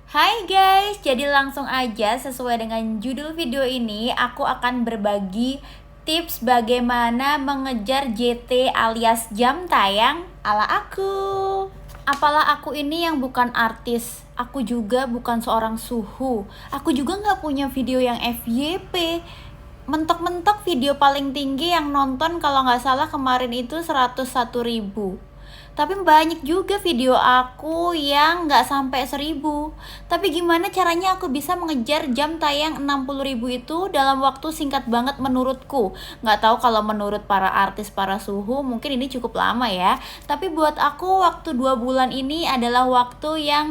Hai guys, jadi langsung aja sesuai dengan judul video ini aku akan berbagi tips bagaimana mengejar JT alias jam tayang ala aku. Apalah aku ini yang bukan artis, aku juga bukan seorang suhu, aku juga nggak punya video yang FYP. Mentok-mentok video paling tinggi yang nonton kalau nggak salah kemarin itu 101.000. Tapi banyak juga video aku yang nggak sampai 1.000. Tapi gimana caranya aku bisa mengejar jam tayang 60.000 itu dalam waktu singkat banget menurutku. Nggak tahu kalau menurut para artis, para suhu mungkin ini cukup lama ya. Tapi buat aku waktu 2 bulan ini adalah waktu yang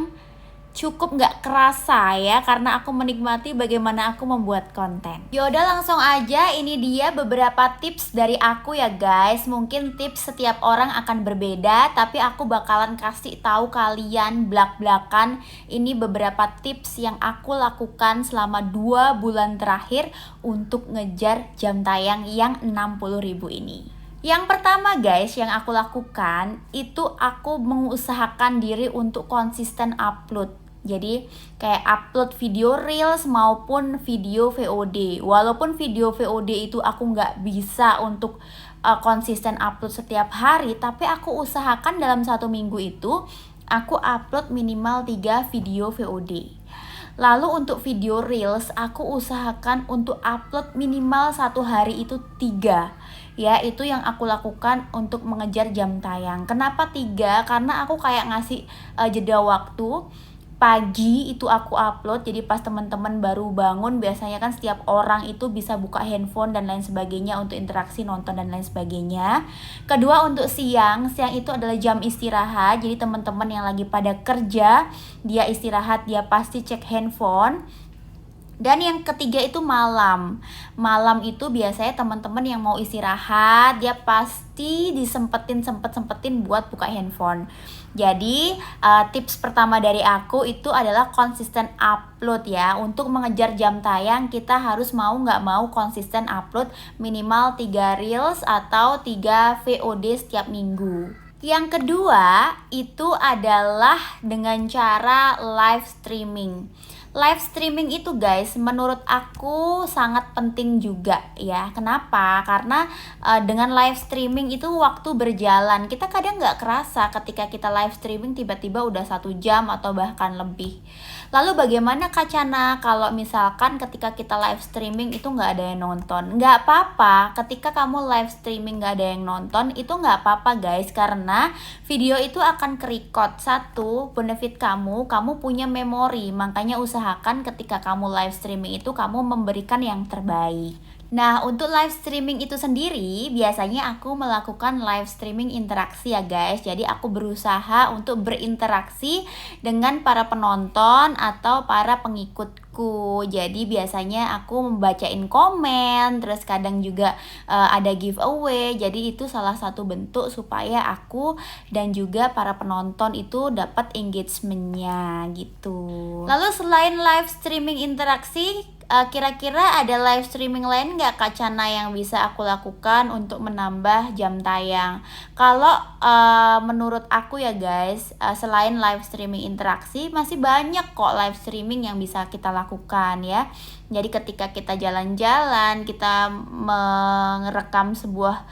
cukup nggak kerasa ya, karena aku menikmati bagaimana aku membuat konten. Yaudah langsung aja, ini dia beberapa tips dari aku ya guys. Mungkin tips setiap orang akan berbeda, tapi aku bakalan kasih tahu kalian blak-blakan ini beberapa tips yang aku lakukan selama 2 bulan terakhir untuk ngejar jam tayang yang 60.000 ini. Yang pertama guys, yang aku lakukan itu aku mengusahakan diri untuk konsisten upload. Jadi kayak upload video reels maupun video VOD. Walaupun video VOD itu aku nggak bisa untuk konsisten upload setiap hari, tapi aku usahakan dalam 1 minggu itu aku upload minimal 3 video VOD. Lalu untuk video reels aku usahakan untuk upload minimal 1 hari itu 3. Ya, itu yang aku lakukan untuk mengejar jam tayang. Kenapa 3? Karena aku kayak ngasih jeda waktu. Pagi itu aku upload, jadi pas teman-teman baru bangun biasanya kan setiap orang itu bisa buka handphone dan lain sebagainya untuk interaksi, nonton dan lain sebagainya. Kedua untuk siang itu adalah jam istirahat, jadi teman-teman yang lagi pada kerja dia istirahat, dia pasti cek handphone. Dan yang ketiga itu malam. Malam itu biasanya teman-teman yang mau istirahat dia pasti sempetin buat buka handphone. Jadi tips pertama dari aku itu adalah konsisten upload ya. Untuk mengejar jam tayang kita harus mau nggak mau konsisten upload minimal 3 reels atau 3 VOD setiap minggu. Yang kedua itu adalah dengan cara live streaming. Live streaming itu guys menurut aku sangat penting juga ya. Kenapa? Karena dengan live streaming itu waktu berjalan. Kita kadang nggak kerasa ketika kita live streaming tiba-tiba udah 1 jam atau bahkan lebih. Lalu bagaimana Kak Chana kalau misalkan ketika kita live streaming itu nggak ada yang nonton? Nggak apa-apa, ketika kamu live streaming nggak ada yang nonton itu nggak apa-apa guys. Karena video itu akan ke-record. Satu, benefit kamu punya memori. Makanya usahakan ketika kamu live streaming itu kamu memberikan yang terbaik. Nah, untuk live streaming itu sendiri, biasanya aku melakukan live streaming interaksi ya guys. Jadi aku berusaha untuk berinteraksi dengan para penonton atau para pengikutku. Jadi biasanya aku membacain komen, terus kadang juga ada giveaway. Jadi itu salah satu bentuk supaya aku dan juga para penonton itu dapat engagementnya gitu. Lalu selain live streaming interaksi, kira-kira ada live streaming lain nggak Kak Chana yang bisa aku lakukan untuk menambah jam tayang? Kalau menurut aku ya guys, selain live streaming interaksi masih banyak kok live streaming yang bisa kita lakukan ya. Jadi ketika kita jalan-jalan, kita merekam sebuah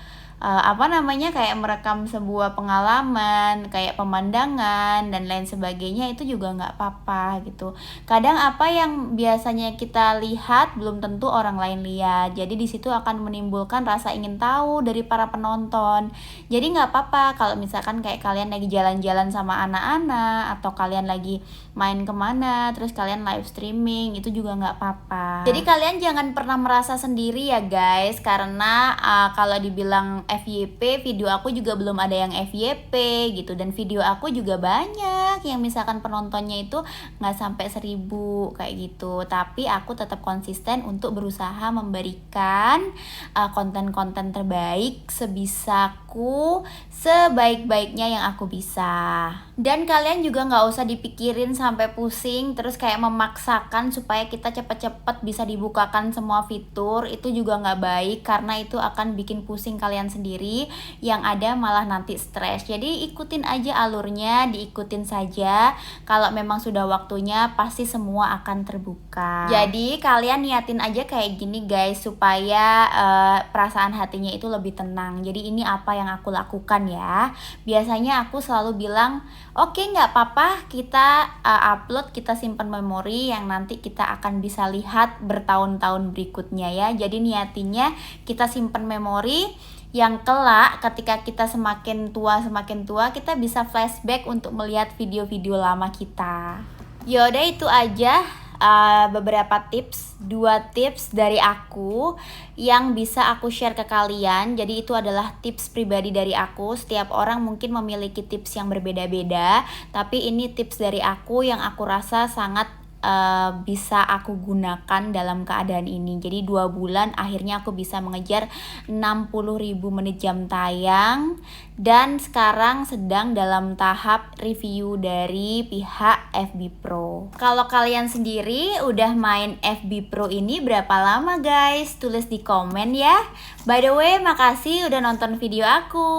kayak merekam sebuah pengalaman, kayak pemandangan dan lain sebagainya, itu juga nggak apa-apa gitu. Kadang apa yang biasanya kita lihat belum tentu orang lain lihat, jadi di situ akan menimbulkan rasa ingin tahu dari para penonton. Jadi nggak apa-apa kalau misalkan kayak kalian lagi jalan-jalan sama anak-anak atau kalian lagi main kemana terus kalian live streaming, itu juga nggak apa-apa. Jadi kalian jangan pernah merasa sendiri ya guys, karena kalau dibilang FYP, video aku juga belum ada yang FYP gitu. Dan video aku juga banyak yang misalkan penontonnya itu nggak sampai 1.000 kayak gitu. Tapi aku tetap konsisten untuk berusaha memberikan konten-konten terbaik sebisaku aku sebaik-baiknya yang aku bisa. Dan kalian juga nggak usah dipikirin sampai pusing terus kayak memaksakan supaya kita cepet-cepet bisa dibukakan semua fitur. Itu juga nggak baik karena itu akan bikin pusing kalian sendiri, yang ada malah nanti stres. Jadi ikutin aja alurnya, diikutin saja. Kalau memang sudah waktunya pasti semua akan terbuka. Jadi kalian niatin aja kayak gini guys, supaya perasaan hatinya itu lebih tenang. Jadi ini apa yang aku lakukan ya. Biasanya aku selalu bilang, oke, nggak apa-apa, kita upload, kita simpan memori yang nanti kita akan bisa lihat bertahun-tahun berikutnya ya. Jadi niatinya kita simpan memori yang kelak ketika kita semakin tua kita bisa flashback untuk melihat video-video lama kita. Yaudah, itu aja beberapa tips, 2 tips dari aku yang bisa aku share ke kalian. Jadi itu adalah tips pribadi dari aku. Setiap orang mungkin memiliki tips yang berbeda-beda, tapi ini tips dari aku yang aku rasa sangat bisa aku gunakan dalam keadaan ini. Jadi 2 bulan akhirnya aku bisa mengejar 60.000 menit jam tayang, dan sekarang sedang dalam tahap review dari pihak FB Pro. Kalau kalian sendiri udah main FB Pro ini berapa lama guys? Tulis di komen ya. By the way, makasih udah nonton video aku.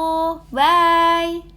Bye.